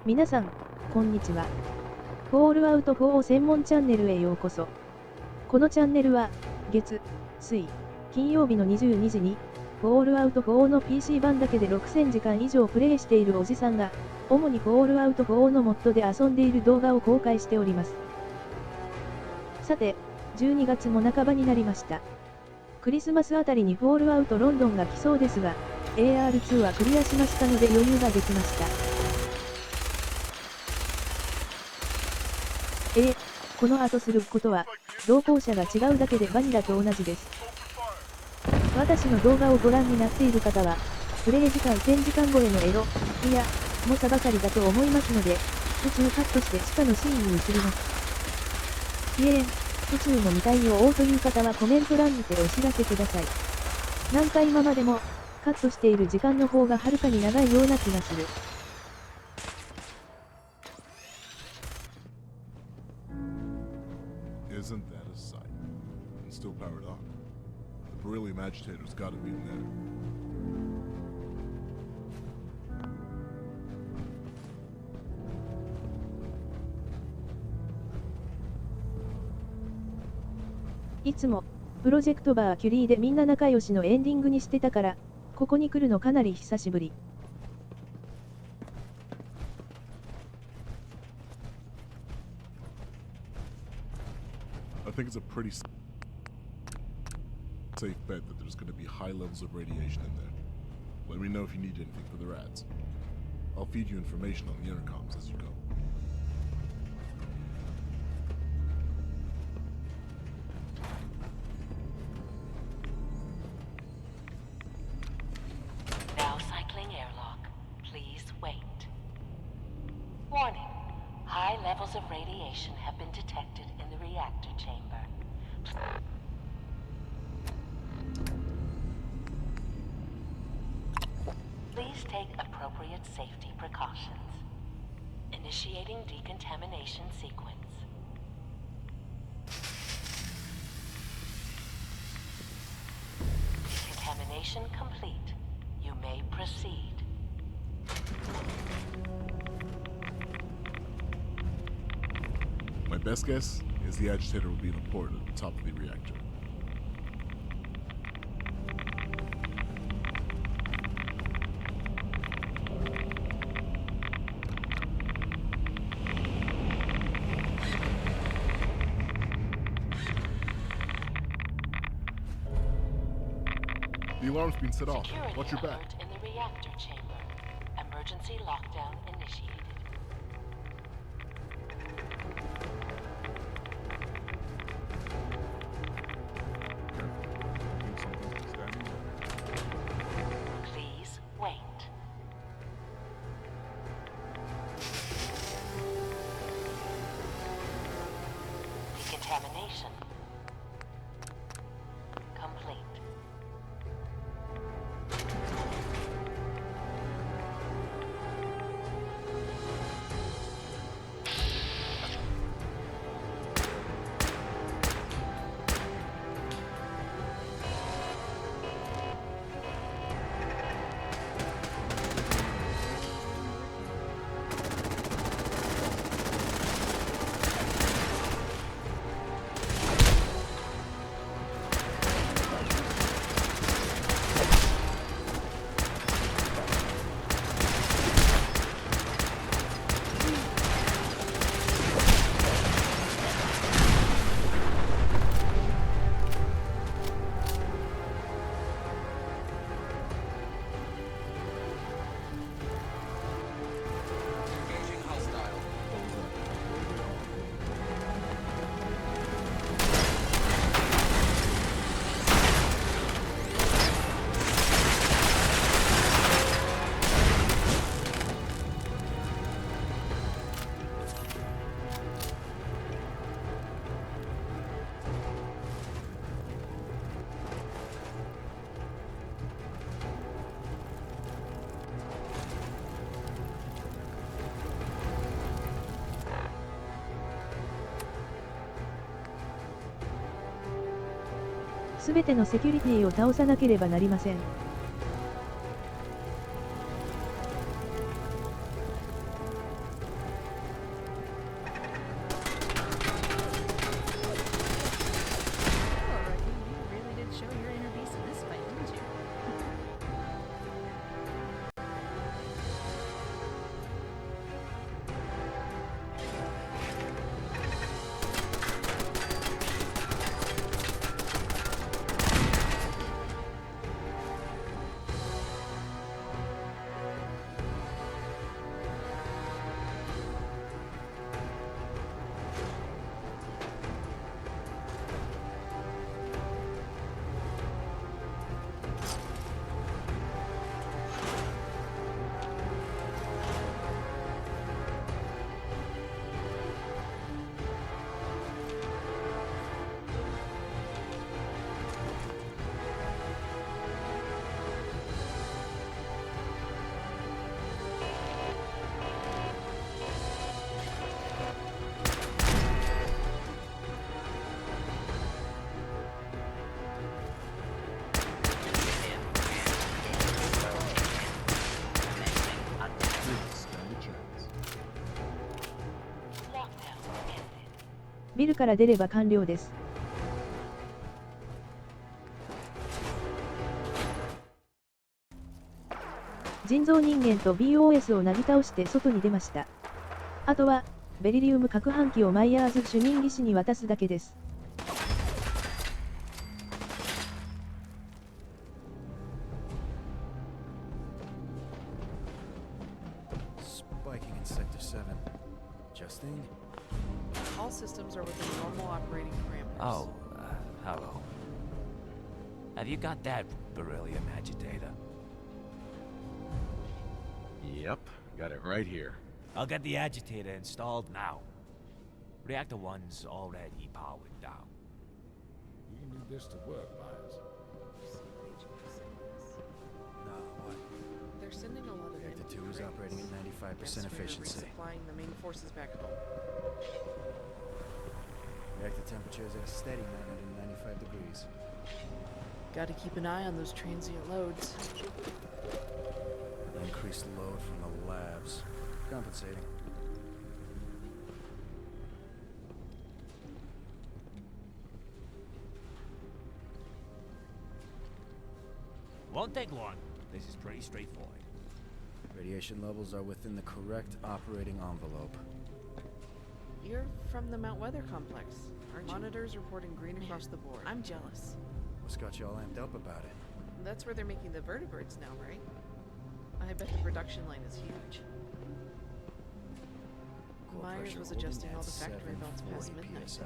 皆さん、こんにちは。Fallout 4専門チャンネルへようこそ。このチャンネルは、月、水、金曜日の22時に、Fallout 4の PC 版だけで6000時間以上プレイしているおじさんが、主にFallout 4のMODで遊んでいる動画を公開しております。さて、12月も半ばになりました。クリスマスあたりにFalloutロンドンが来そうですが、AR2 はクリアしましたので余裕ができました。この後することは、同行者が違うだけでバニラと同じです。私の動画をご覧になっている方は、プレイ時間1000時間超えのエロ、いや、猛者ばかりだと思いますので、途中カットして地下のシーンに移ります。途中も見たいよという方はコメント欄にてお知らせください。何回今までも、カットしている時間の方がはるかに長いような気がする。Isn't that a sight? It's still powered on. The beryllium agitator's gotta be in there. いつも、プロジェクトバーキュリーでみんな仲良しのエンディングにしてたから、ここに来るのかなり久しぶり。I think it's a pretty safe bet that there's gonna be high levels of radiation in there. Let me know if you need anything for the rats. I'll feed you information on the intercoms as you go. Warning. High levels of radiation have been detected in the reactor chamber. Please take appropriate safety precautions. Initiating decontamination sequence. Decontamination complete. You may proceed. My best guess is the agitator will be in a port at the top of the reactor. The alarm's been set off. Watch your back. In the reactor chamber. Emergency lockdown initiated. Please wait. Decontamination complete.すべてのセキュリティを倒さなければなりません。ビルから出れば完了です。人造人間と BOS をなぎ倒して外に出ました。あとは、ベリリウム攪拌機をマイヤーズ主任技師に渡すだけです。All systems are within normal operating parameters. Oh, hello. Have you got that beryllium agitator? Yep, got it right here. I'll get the agitator installed now. Reactor 1's already powered down. You need this to work, Myers. No, what? They're sending a lot of Reactor 2 is operating at 95% efficiency. Supplying the main forces back home. Reactor temperature is at a steady 995 degrees. Gotta keep an eye on those transient loads. Increased load from the labs. Compensating. Won't take long. This is pretty straightforward. Radiation levels are within the correct operating envelope. You're from the Mount Weather complex, aren't you? Monitors reporting green across the board. I'm jealous. What's got you all amped up about it? That's where they're making the vertebrates now, right? I bet the production line is huge. Core Myers pressure was holding adjusting at all the factory belts past 740 midnight. PSI.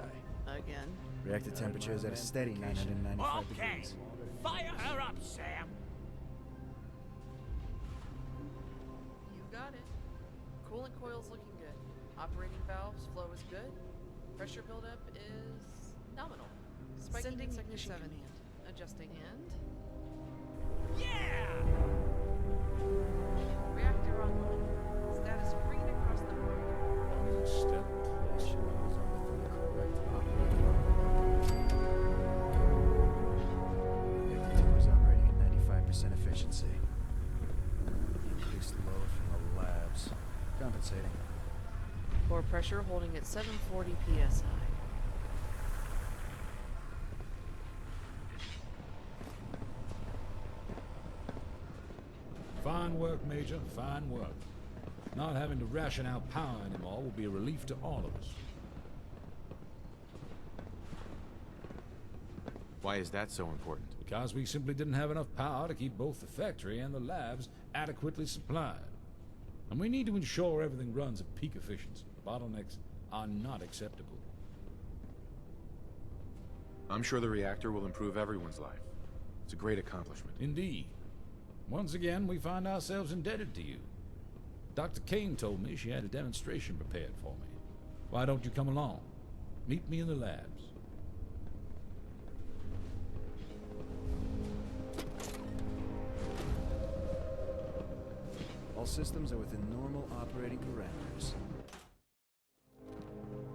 Again. Reactor temperature is at a steady 995 Okay, degrees. fire her up, Sam. You got it. Coolant coil's looking good. Operating valves flow is good. Pressure buildup is nominal. Sending ignition command. Adjusting and... Yeah! Reactor online. Status green across the board. Step. Radiation levels are within the correct operating envelope. Reactor 2 is operating at 95% efficiency. Increased load from the labs. Compensating. Core pressure holding at 740 psi. Fine work, Major, fine work. Not having to ration out power anymore will be a relief to all of us. Why is that so important? Because we simply didn't have enough power to keep both the factory and the labs adequately supplied. And we need to ensure everything runs at peak efficiency. Bottlenecks are not acceptable. I'm sure the reactor will improve everyone's life. It's a great accomplishment. Indeed. Once again, we find ourselves indebted to you. Dr. Kane told me she had a demonstration prepared for me. Why don't you come along? Meet me in the labs. All systems are within normal operating parameters.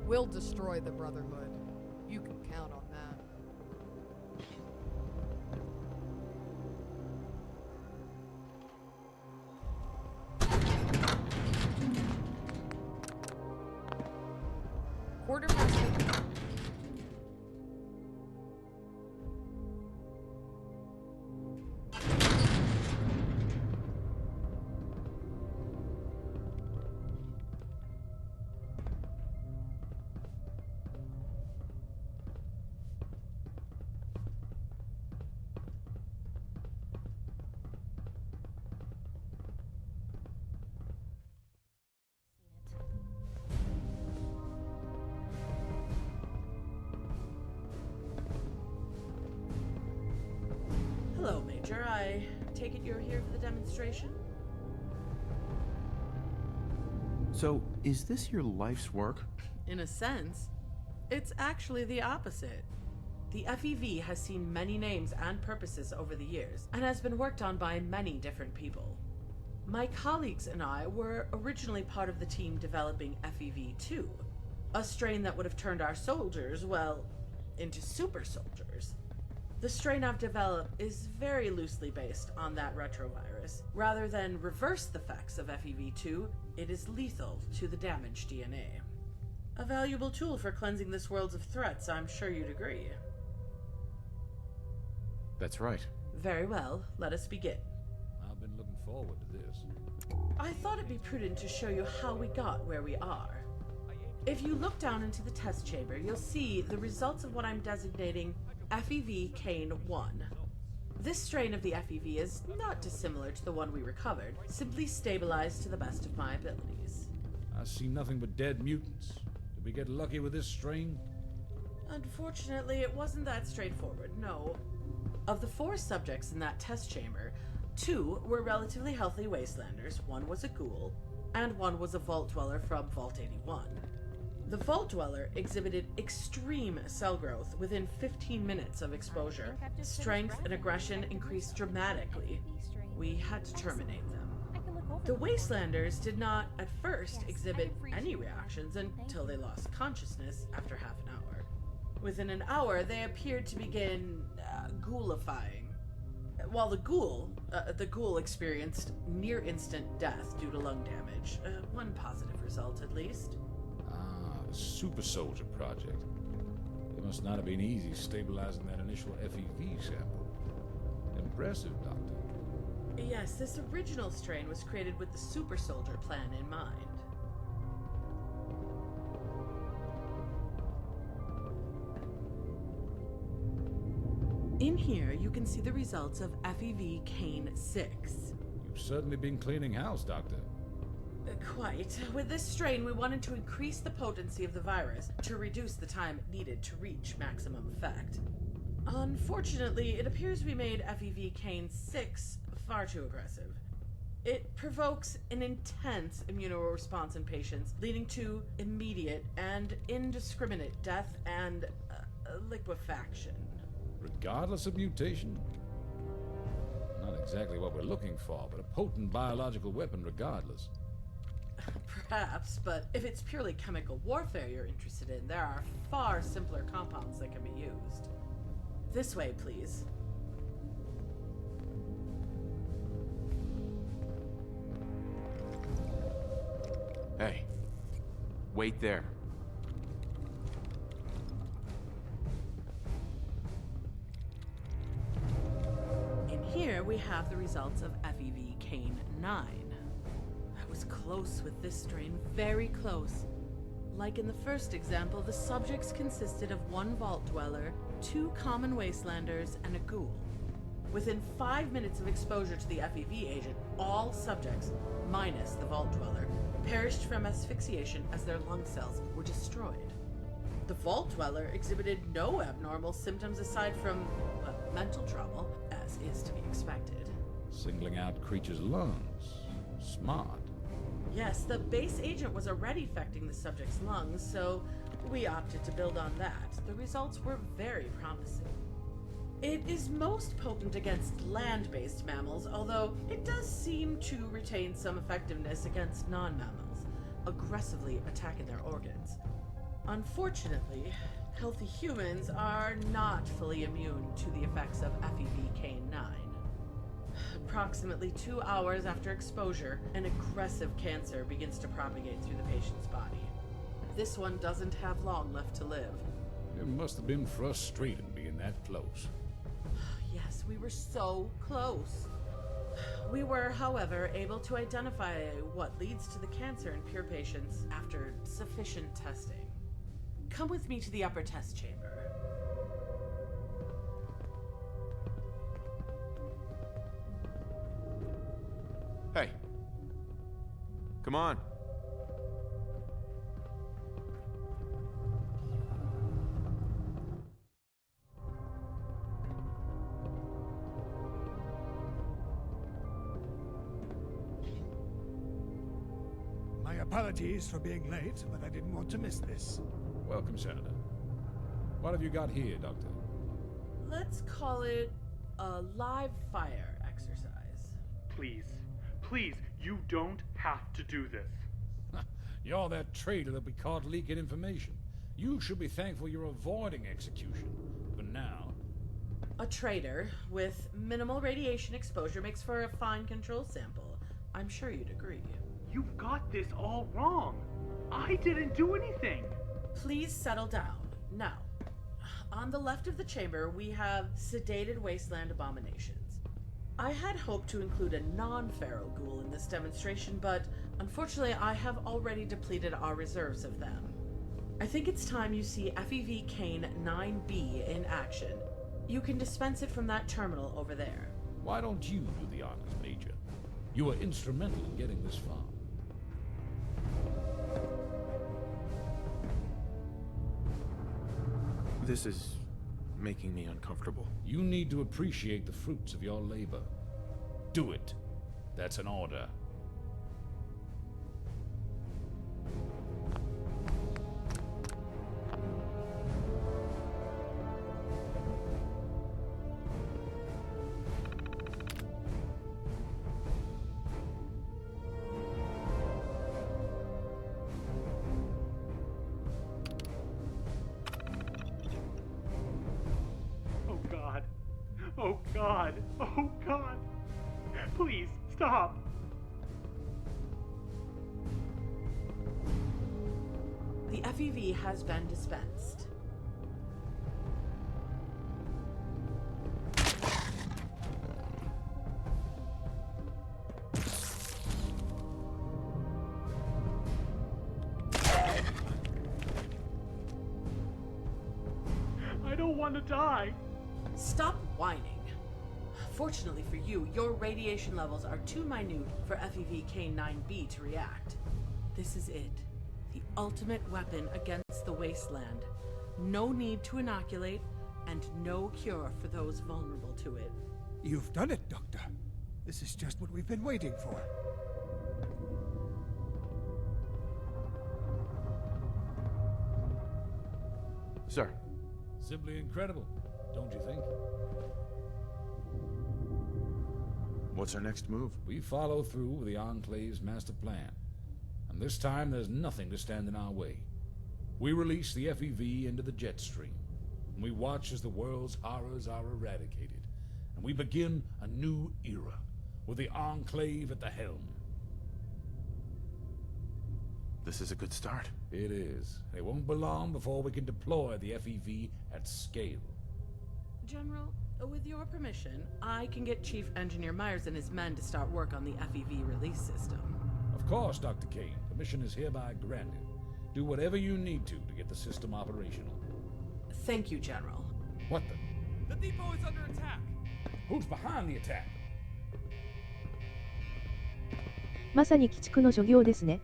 We'll destroy the Brotherhood. You can count on that. Quarter past midnight. Hello, Major. I take it you're here for the demonstration? So, is this your life's work? In a sense, it's actually the opposite. The FEV has seen many names and purposes over the years, and has been worked on by many different people. My colleagues and I were originally part of the team developing FEV-2, a strain that would have turned our soldiers, well, into super soldiers. The strain I've developed is very loosely based on that retrovirus. Rather than reverse the effects of FEV2, it is lethal to the damaged DNA. A valuable tool for cleansing this world of threats, I'm sure you'd agree. That's right. Very well, let us begin. I've been looking forward to this. I thought it'd be prudent to show you how we got where we are. If you look down into the test chamber, you'll see the results of what I'm designating FEV Cane 1. This strain of the FEV is not dissimilar to the one we recovered, simply stabilized to the best of my abilities. I see nothing but dead mutants. Did we get lucky with this strain? Unfortunately, it wasn't that straightforward, no. Of the 4 subjects in that test chamber, 2 were relatively healthy wastelanders, 1 was a ghoul, and 1 was a vault dweller from Vault 81. The vault dweller exhibited extreme cell growth within 15 minutes of exposure. Strength and aggression increased dramatically. We had to terminate them. The wastelanders did not at first exhibit any reactions until they lost consciousness after half an hour. Within an hour, they appeared to begin ghoulifying. While the ghoul experienced near-instant death due to lung damage. One positive result, at least. The Super Soldier Project. It must not have been easy stabilizing that initial FEV sample. Impressive, Doctor. Yes, this original strain was created with the Super Soldier plan in mind. In here, you can see the results of FEV Cane 6. You've certainly been cleaning house, Doctor. Quite. With this strain, we wanted to increase the potency of the virus to reduce the time needed to reach maximum effect. Unfortunately, it appears we made FEV Cane 6 far too aggressive. It provokes an intense immunoresponse in patients, leading to immediate and indiscriminate death and liquefaction. Regardless of mutation? Not exactly what we're looking for, but a potent biological weapon regardless. Perhaps, but if it's purely chemical warfare you're interested in, there are far simpler compounds that can be used. This way, please. Hey, wait there. In here, we have the results of FEV Cane 9. I was close with this strain, very close. Like in the first example, the subjects consisted of 1 vault dweller, 2 common wastelanders, and a ghoul. Within 5 minutes of exposure to the FEV agent, all subjects, minus the vault dweller, perished from asphyxiation as their lung cells were destroyed. The vault dweller exhibited no abnormal symptoms aside from, mental trouble, as is to be expected. Singling out creatures' lungs. Smart. Yes, the base agent was already affecting the subject's lungs, so we opted to build on that. The results were very promising. It is most potent against land-based mammals, although it does seem to retain some effectiveness against non-mammals, aggressively attacking their organs. Unfortunately, healthy humans are not fully immune to the effects of FEV Cane 9. Approximately 2 hours after exposure, an aggressive cancer begins to propagate through the patient's body. This one doesn't have long left to live. It must have been frustrating being that close. Yes, we were so close. We were, however, able to identify what leads to the cancer in pure patients after sufficient testing. Come with me to the upper test chamber. Hey. Come on. My apologies for being late, but I didn't want to miss this. Welcome, Senator. What have you got here, Doctor? Let's call it a live fire exercise. Please, please, you don't have to do this. You're that traitor that we caught leaking information. You should be thankful you're avoiding execution. But now... A traitor with minimal radiation exposure makes for a fine control sample. I'm sure you'd agree. You've got this all wrong. I didn't do anything. Please settle down. Now, on the left of the chamber, we have sedated wasteland abominations. I had hoped to include a non-feral ghoul in this demonstration, but unfortunately I have already depleted our reserves of them. I think it's time you see FEV Kane 9B in action. You can dispense it from that terminal over there. Why don't you do the honors, Major? You were instrumental in getting this far. This is making me uncomfortable. You need to appreciate the fruits of your labor. Do it. That's an order. Oh God! Oh God! Please, stop! The FEV has been dispensed. I don't want to die! Stop whining. Fortunately for you, your radiation levels are too minute for FEV K9B to react. This is it. The ultimate weapon against the wasteland. No need to inoculate, and no cure for those vulnerable to it. You've done it, Doctor. This is just what we've been waiting for. Sir. Simply incredible, don't you think? What's our next move? We follow through with the Enclave's master plan. And this time there's nothing to stand in our way. We release the FEV into the jet stream. And we watch as the world's horrors are eradicated. And we begin a new era, with the Enclave at the helm. This is a good start. It is. It won't be long before we can deploy the FEV at scale. General, with your permission, I can get Chief Engineer Myers and his men to start work on the FEV release system. Of course, Dr. Kane. Permission is hereby granted. Do whatever you need to get the system operational. Thank you, General. What the? The depot is under attack! Who's behind the attack? まさに鬼畜の所業ですね。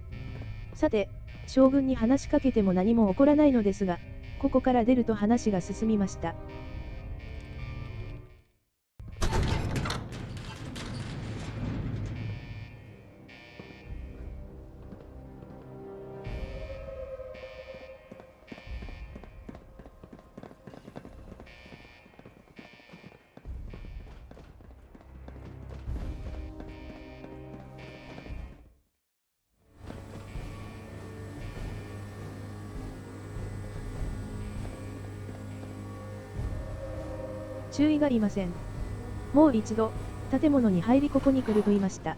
さて、将軍に話しかけても何も起こらないのですが、ここから出ると話が進みました。注意がいません。もう一度、建物に入りここに来ると言いました。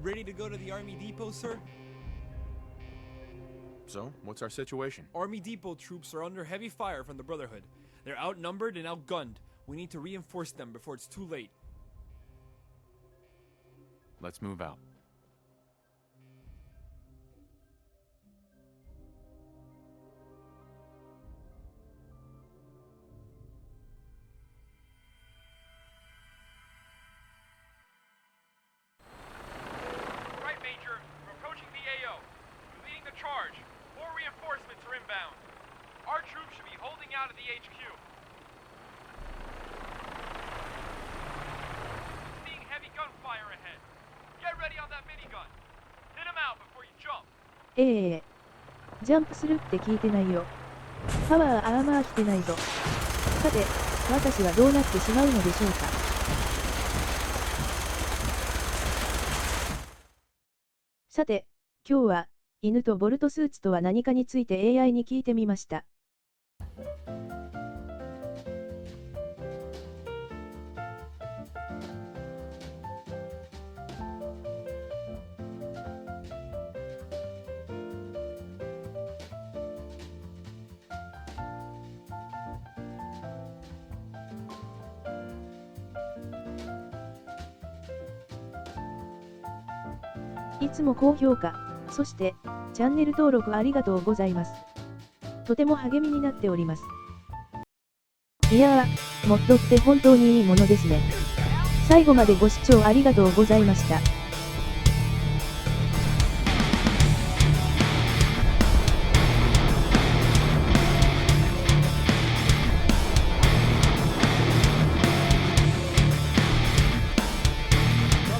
Ready to go to the Army Depot, sir? So, what's our situation? Army Depot troops are under heavy fire from the Brotherhood. They're outnumbered and outgunned. We need to reinforce them before it's too late. Let's move out. Seeing heavy gunfire ahead. Get ready on that minigun. Hit him out before you ジャンプするって聞いてないよ。パワーアーマー着てないぞ。さて、私はどうなってしまうのでしょうか。さて、今日は、犬とボルトスーツとは何かについて AI に聞いてみました。いつも高評価、そして、チャンネル登録ありがとうございます。とても励みになっております。いやー、モッドって本当にいいものですね。最後までご視聴ありがとうございました。